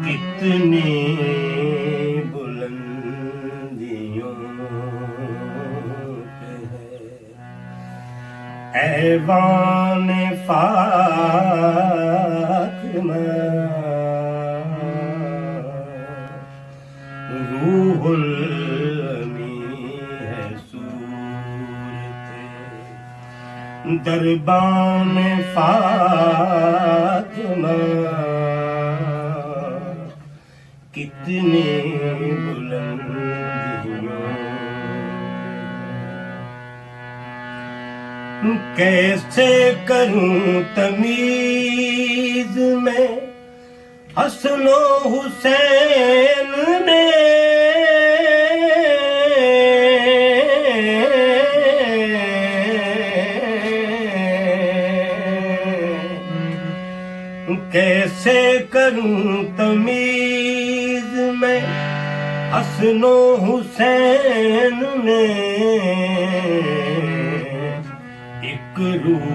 کتنی بلندیوں پہ ہے ایوان فاطمہ، روح الامین ہے صورت دربان فاطمہ، کتنی بلندیوں، کیسے کروں تمیز میں حسن و حسین نے، کیسے کروں تمیز میں حسن و حسین نے، ایک روح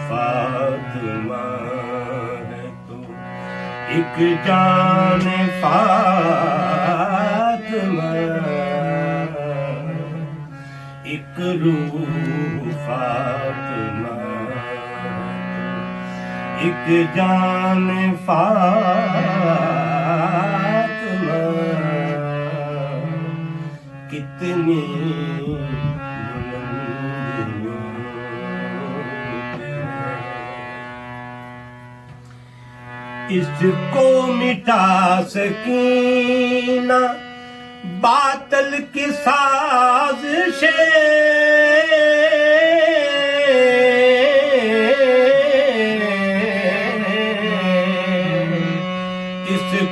فاطمہ ہے تو ایک جان فاطمہ، ایک روح فاطمہ ایک جان فاطمہ، کتنی بلندیوں پہ ہے۔ اس کو مٹا سکینہ باطل کی سازشیں،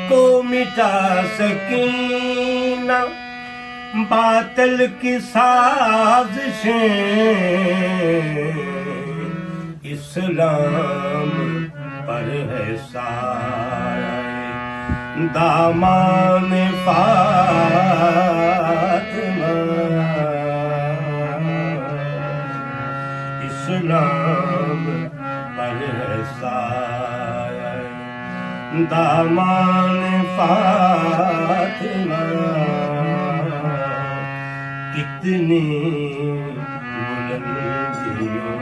کو مٹا سکینہ باطل کی سازشیں، اسلام پر ہے سایہ دامان فاطمہ، اسلام پر ہے سایہ دامان فاطمہ، کتنی بلندیوں